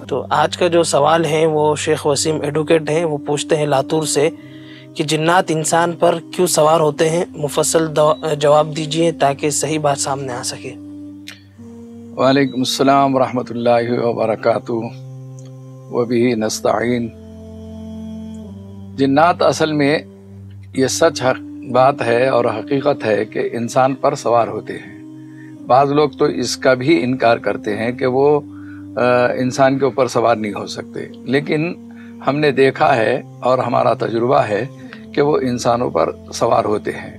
تو آج کا جو سوال ہے وہ شیخ وسیم ایڈوکیٹ ہیں، وہ پوچھتے ہیں لاتور سے کہ جنات انسان پر کیوں سوار ہوتے ہیں، مفصل جواب دیجئے تاکہ صحیح بات سامنے آ سکے۔ وعلیکم السلام ورحمۃ اللہ وبرکاتہ وبہ نستعین۔ جنات اصل میں یہ سچ بات ہے اور حقیقت ہے کہ انسان پر سوار ہوتے ہیں۔ بعض لوگ تو اس کا بھی انکار کرتے ہیں کہ وہ انسان کے اوپر سوار نہیں ہو سکتے، لیکن ہم نے دیکھا ہے اور ہمارا تجربہ ہے کہ وہ انسانوں پر سوار ہوتے ہیں۔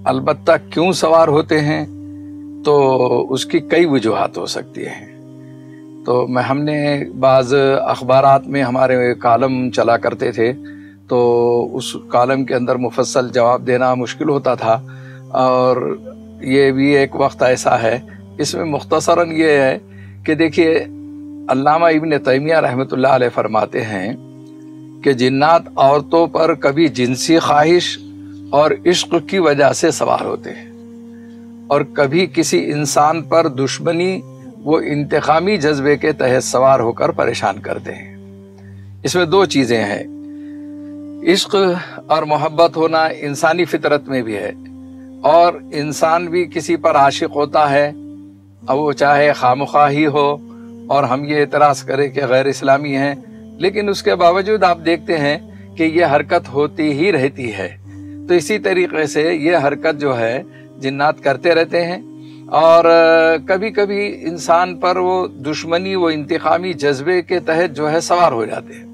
البتہ کیوں سوار ہوتے ہیں تو اس کی کئی وجوہات ہو سکتی ہیں۔ تو ہم نے بعض اخبارات میں ہمارے کالم چلا کرتے تھے، تو اس کالم کے اندر مفصل جواب دینا مشکل ہوتا تھا، اور یہ بھی ایک وقت ایسا ہے، اس میں مختصراً یہ ہے کہ دیکھیے علامہ ابن تیمیہ رحمۃ اللہ علیہ فرماتے ہیں کہ جنات عورتوں پر کبھی جنسی خواہش اور عشق کی وجہ سے سوار ہوتے ہیں، اور کبھی کسی انسان پر دشمنی و انتقامی جذبے کے تحت سوار ہو کر پریشان کرتے ہیں۔ اس میں دو چیزیں ہیں، عشق اور محبت ہونا انسانی فطرت میں بھی ہے، اور انسان بھی کسی پر عاشق ہوتا ہے، اب وہ چاہے خواہ ہی ہو اور ہم یہ اعتراض کریں کہ غیر اسلامی ہیں، لیکن اس کے باوجود آپ دیکھتے ہیں کہ یہ حرکت ہوتی ہی رہتی ہے۔ تو اسی طریقے سے یہ حرکت جو ہے جنات کرتے رہتے ہیں، اور کبھی کبھی انسان پر وہ دشمنی و انتقامی جذبے کے تحت جو ہے سوار ہو جاتے ہیں۔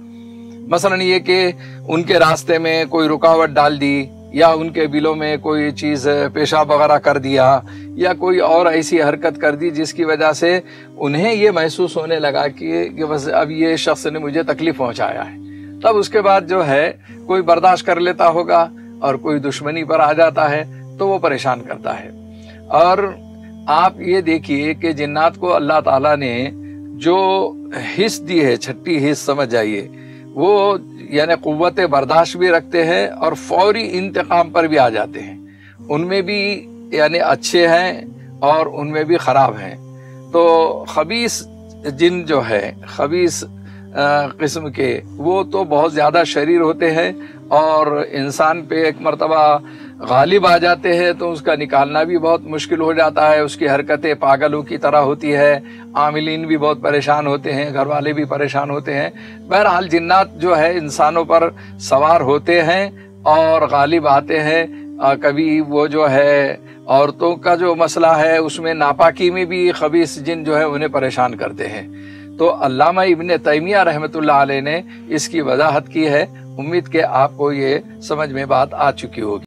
مثلا یہ کہ ان کے راستے میں کوئی رکاوٹ ڈال دی، یا ان کے بلوں میں کوئی چیز پیشاب وغیرہ کر دیا، یا کوئی اور ایسی حرکت کر دی جس کی وجہ سے انہیں یہ محسوس ہونے لگا کہ بس اب یہ شخص نے مجھے تکلیف پہنچایا ہے، تب اس کے بعد جو ہے کوئی برداشت کر لیتا ہوگا، اور کوئی دشمنی پر آ جاتا ہے تو وہ پریشان کرتا ہے۔ اور آپ یہ دیکھیے کہ جنات کو اللہ تعالیٰ نے جو حص دی ہے، چھٹی حص سمجھ جائیے، وہ یعنی قوت برداشت بھی رکھتے ہیں اور فوری انتقام پر بھی آ جاتے ہیں۔ ان میں بھی یعنی اچھے ہیں اور ان میں بھی خراب ہیں۔ تو خبیث جن جو ہے، خبیث قسم کے، وہ تو بہت زیادہ شریر ہوتے ہیں، اور انسان پہ ایک مرتبہ غالب آ جاتے ہیں تو اس کا نکالنا بھی بہت مشکل ہو جاتا ہے، اس کی حرکتیں پاگلوں کی طرح ہوتی ہے، عاملین بھی بہت پریشان ہوتے ہیں، گھر والے بھی پریشان ہوتے ہیں۔ بہرحال جنات جو ہے انسانوں پر سوار ہوتے ہیں اور غالب آتے ہیں۔ کبھی وہ جو ہے عورتوں کا جو مسئلہ ہے اس میں ناپاکی میں بھی خبیث جن جو ہے انہیں پریشان کرتے ہیں۔ تو علامہ ابن تیمیہ رحمۃ اللہ علیہ نے اس کی وضاحت کی ہے۔ امید کہ آپ کو یہ سمجھ میں بات آ چکی ہوگی۔